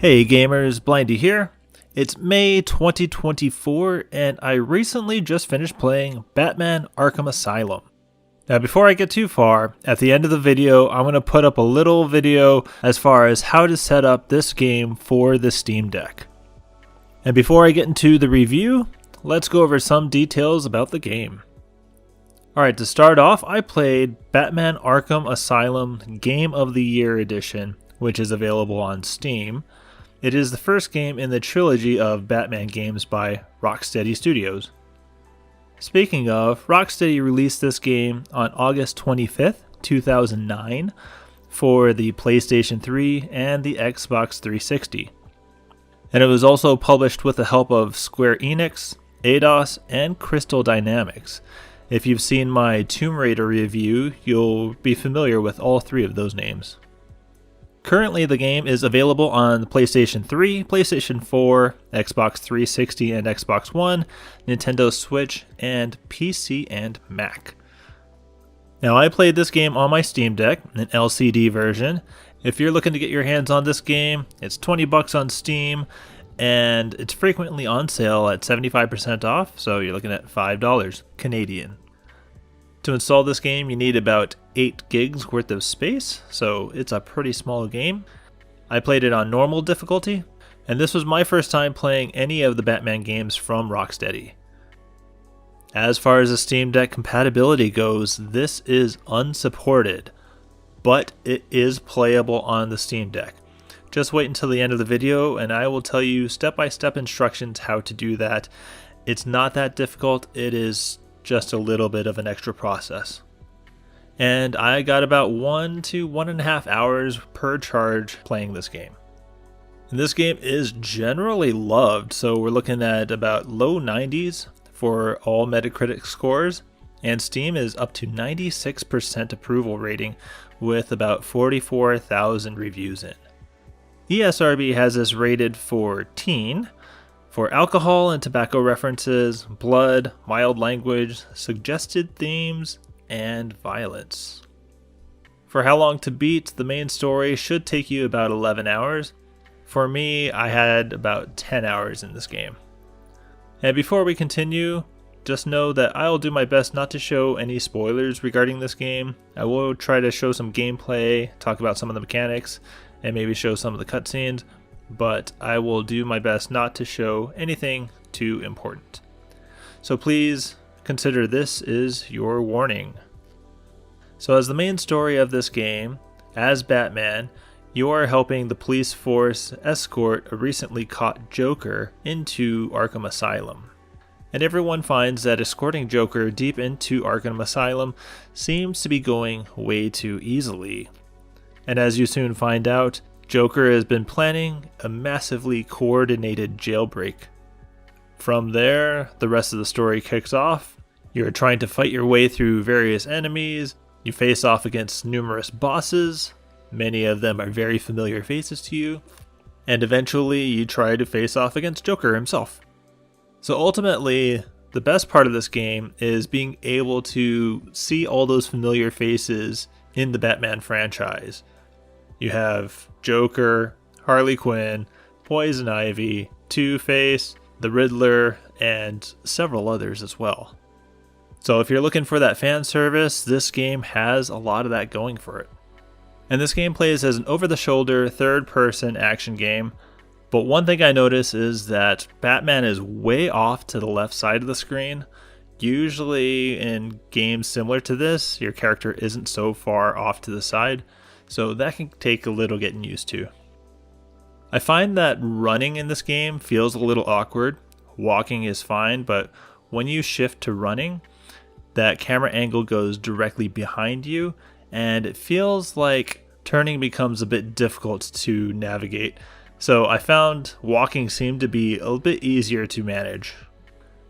Hey gamers, Blindy here. It's May 2024 and I recently just finished playing Batman Arkham Asylum. Now before I get too far, at the end of the video I'm going to put up a little video as far as how to set up this game for the Steam Deck. And before I get into the review, let's go over some details about the game. Alright, to start off, I played Batman Arkham Asylum Game of the Year Edition, which is available on Steam. It is the first game in the trilogy of Batman games by Rocksteady Studios. Speaking of, Rocksteady released this game on August 25th, 2009 for the PlayStation 3 and the Xbox 360. And it was also published with the help of Square Enix, Eidos, and Crystal Dynamics. If you've seen my Tomb Raider review, you'll be familiar with all three of those names. Currently, the game is available on the PlayStation 3, PlayStation 4, Xbox 360 and Xbox One, Nintendo Switch, and PC and Mac. Now, I played this game on my Steam Deck, an LCD version. If you're looking to get your hands on this game, it's $20 on Steam, and it's frequently on sale at 75% off, so you're looking at $5 Canadian. To install this game, you need about 8 gigs worth of space, so it's a pretty small game. I played it on normal difficulty, and this was my first time playing any of the Batman games from Rocksteady. As far as the Steam Deck compatibility goes, this is unsupported, but it is playable on the Steam Deck. Just wait until the end of the video and I will tell you step-by-step instructions how to do that. It's not that difficult, it is just a little bit of an extra process. And I got about 1 to 1.5 hours per charge playing this game. And this game is generally loved, so we're looking at about low 90s for all Metacritic scores, and Steam is up to 96% approval rating with about 44,000 reviews in. ESRB has this rated for teen, for alcohol and tobacco references, blood, mild language, suggested themes, and violence. For how long to beat, the main story should take you about 11 hours. For me, I had about 10 hours in this game. And before we continue, just know that I'll do my best not to show any spoilers regarding this game. I will try to show some gameplay, talk about some of the mechanics, and maybe show some of the cutscenes, but I will do my best not to show anything too important. So please consider this is your warning. So as the main story of this game, as Batman, you are helping the police force escort a recently caught Joker into Arkham Asylum. And everyone finds that escorting Joker deep into Arkham Asylum seems to be going way too easily. And as you soon find out, Joker has been planning a massively coordinated jailbreak. From there, the rest of the story kicks off. You're trying to fight your way through various enemies. You face off against numerous bosses. Many of them are very familiar faces to you. And eventually, you try to face off against Joker himself. So ultimately, the best part of this game is being able to see all those familiar faces in the Batman franchise. You have Joker, Harley Quinn, Poison Ivy, Two-Face, the Riddler, and several others as well. So if you're looking for that fan service, this game has a lot of that going for it. And this game plays as an over-the-shoulder, third-person action game, but one thing I notice is that Batman is way off to the left side of the screen. Usually in games similar to this, your character isn't so far off to the side, so that can take a little getting used to. I find that running in this game feels a little awkward. Walking is fine, but when you shift to running, that camera angle goes directly behind you, and it feels like turning becomes a bit difficult to navigate. So I found walking seemed to be a bit easier to manage.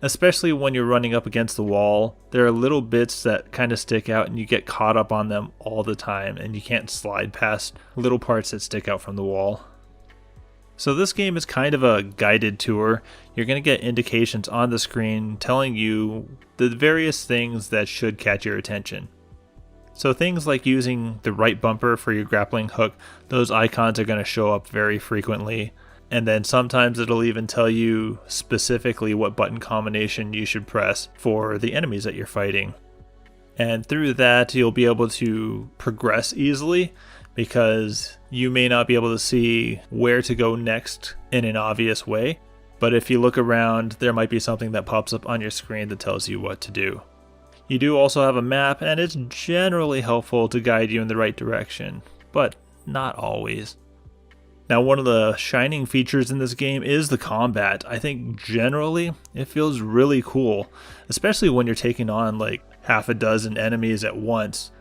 Especially when you're running up against the wall, there are little bits that kind of stick out and you get caught up on them all the time and you can't slide past little parts that stick out from the wall. So this game is kind of a guided tour. You're going to get indications on the screen telling you the various things that should catch your attention. So things like using the right bumper for your grappling hook, those icons are going to show up very frequently. And then sometimes it'll even tell you specifically what button combination you should press for the enemies that you're fighting. And through that, you'll be able to progress easily because you may not be able to see where to go next in an obvious way. But if you look around, there might be something that pops up on your screen that tells you what to do. You do also have a map, and it's generally helpful to guide you in the right direction, but not always. Now, one of the shining features in this game is the combat. I think generally it feels really cool, especially when you're taking on like half a dozen enemies at once.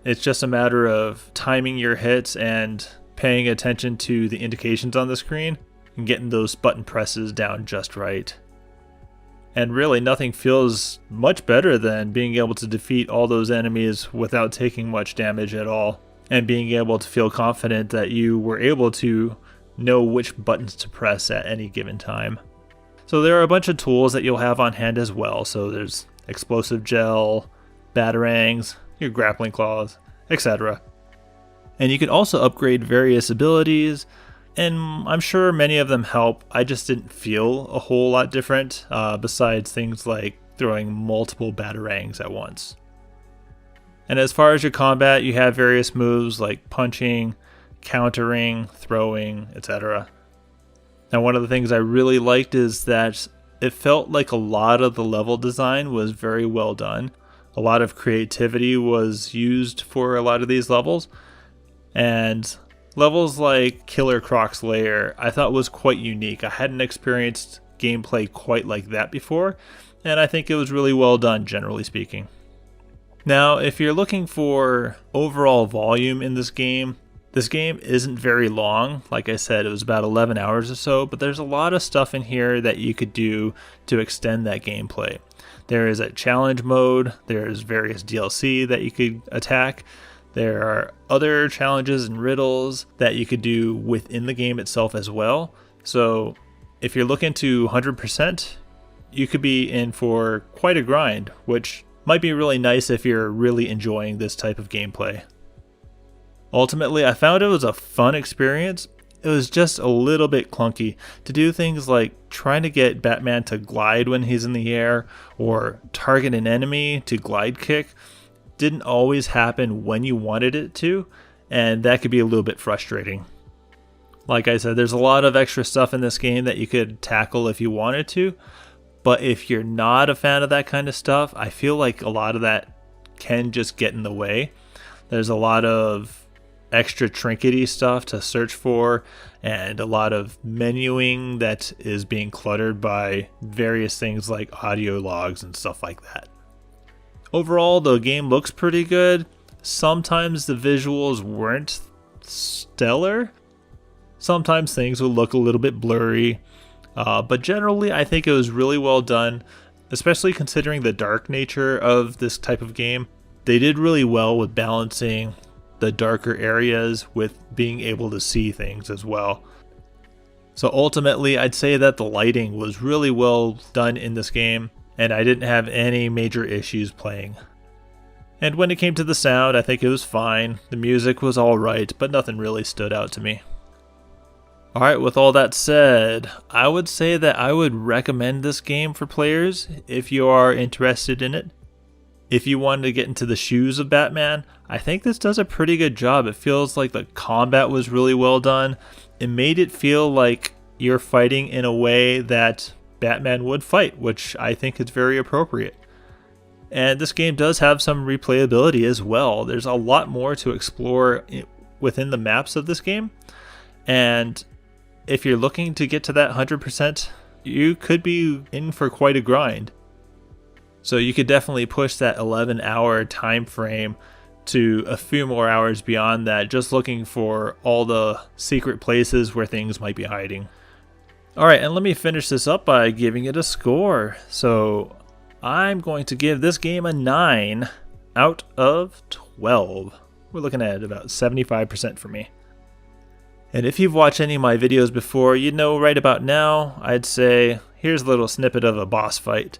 It's just a matter of timing your hits and paying attention to the indications on the screen and getting those button presses down just right. And really, nothing feels much better than being able to defeat all those enemies without taking much damage at all, and being able to feel confident that you were able to know which buttons to press at any given time. So there are a bunch of tools that you'll have on hand as well. So there's explosive gel, batarangs, your grappling claws, etc. And you can also upgrade various abilities, and I'm sure many of them help. I just didn't feel a whole lot different, besides things like throwing multiple batarangs at once. And as far as your combat, you have various moves like punching, countering, throwing, etc. Now, one of the things I really liked is that it felt like a lot of the level design was very well done. A lot of creativity was used for a lot of these levels. And levels like Killer Croc's Lair I thought was quite unique. I hadn't experienced gameplay quite like that before, and I think it was really well done, generally speaking. Now, if you're looking for overall volume in this game isn't very long. Like I said, it was about 11 hours or so, but there's a lot of stuff in here that you could do to extend that gameplay. There is a challenge mode, there's various DLC that you could attack, there are other challenges and riddles that you could do within the game itself as well. So if you're looking to 100%, you could be in for quite a grind, which might be really nice if you're really enjoying this type of gameplay. Ultimately, I found it was a fun experience. It was just a little bit clunky to do things like trying to get Batman to glide when he's in the air or target an enemy to glide kick. Didn't always happen when you wanted it to, and that could be a little bit frustrating. Like I said, there's a lot of extra stuff in this game that you could tackle if you wanted to, but if you're not a fan of that kind of stuff, I feel like a lot of that can just get in the way. There's a lot of extra trinkety stuff to search for, and a lot of menuing that is being cluttered by various things like audio logs and stuff like that. Overall, the game looks pretty good. Sometimes the visuals weren't stellar. Sometimes things will look a little bit blurry. But generally, I think it was really well done, especially considering the dark nature of this type of game. They did really well with balancing the darker areas with being able to see things as well. So ultimately, I'd say that the lighting was really well done in this game, and I didn't have any major issues playing. And when it came to the sound, I think it was fine. The music was alright, but nothing really stood out to me. Alright, with all that said, I would say that I would recommend this game for players if you are interested in it. If you wanted to get into the shoes of Batman, I think this does a pretty good job. It feels like the combat was really well done. It made it feel like you're fighting in a way that Batman would fight, which I think is very appropriate. And this game does have some replayability as well. There's a lot more to explore within the maps of this game. And if you're looking to get to that 100%, you could be in for quite a grind. So you could definitely push that 11-hour time frame to a few more hours beyond that, just looking for all the secret places where things might be hiding. Alright, and let me finish this up by giving it a score. So I'm going to give this game a 9 out of 12. We're looking at about 75% for me. And if you've watched any of my videos before, you know right about now, I'd say, here's a little snippet of a boss fight.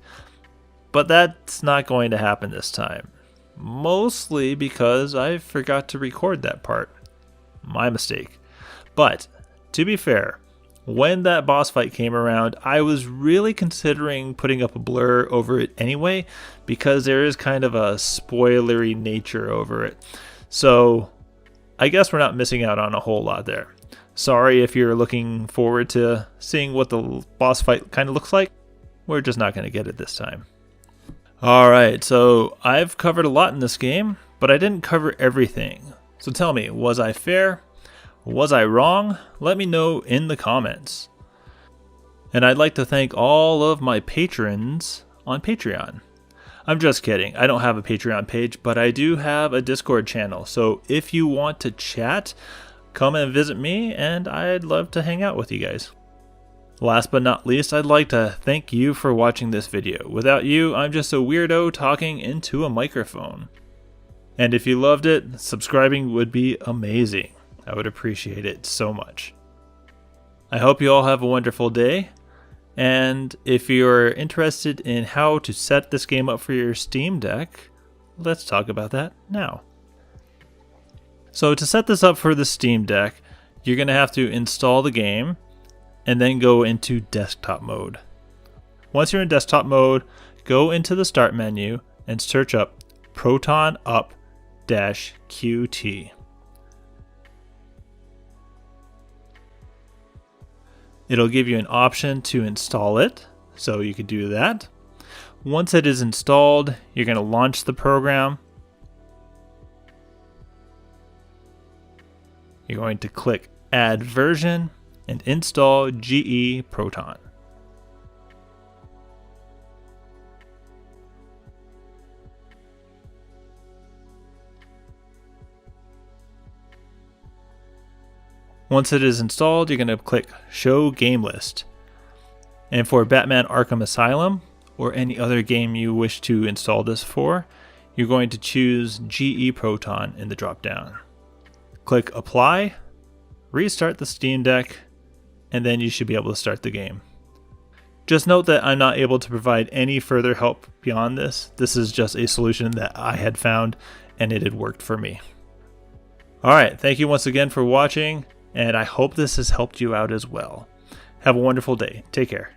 But that's not going to happen this time. mostly because I forgot to record that part. My mistake. But, to be fair, when that boss fight came around, I was really considering putting up a blur over it anyway, because there is kind of a spoilery nature over it. So, I guess we're not missing out on a whole lot there. Sorry if you're looking forward to seeing what the boss fight kind of looks like. We're just not going to get it this time. Alright, so I've covered a lot in this game, but I didn't cover everything. So tell me, was I fair? Was I wrong? Let me know in the comments. And I'd like to thank all of my patrons on Patreon. I'm just kidding, I don't have a Patreon page, but I do have a Discord channel. So if you want to chat, come and visit me, and I'd love to hang out with you guys. Last but not least, I'd like to thank you for watching this video. Without you, I'm just a weirdo talking into a microphone. And if you loved it, subscribing would be amazing. I would appreciate it so much. I hope you all have a wonderful day. And if you're interested in how to set this game up for your Steam Deck, let's talk about that now. So to set this up for the Steam Deck, you're going to have to install the game and then go into desktop mode. Once you're in desktop mode, go into the start menu and search up Proton Up-QT. It'll give you an option to install it, so you could do that. Once it is installed, you're going to launch the program. You're going to click Add Version and install GE Proton. Once it is installed, you're going to click Show Game List. And for Batman Arkham Asylum, or any other game you wish to install this for, you're going to choose GE Proton in the drop-down. Click Apply, restart the Steam Deck, and then you should be able to start the game. Just note that I'm not able to provide any further help beyond this. This is just a solution that I had found, and it had worked for me. Alright, thank you once again for watching, and I hope this has helped you out as well. Have a wonderful day. Take care.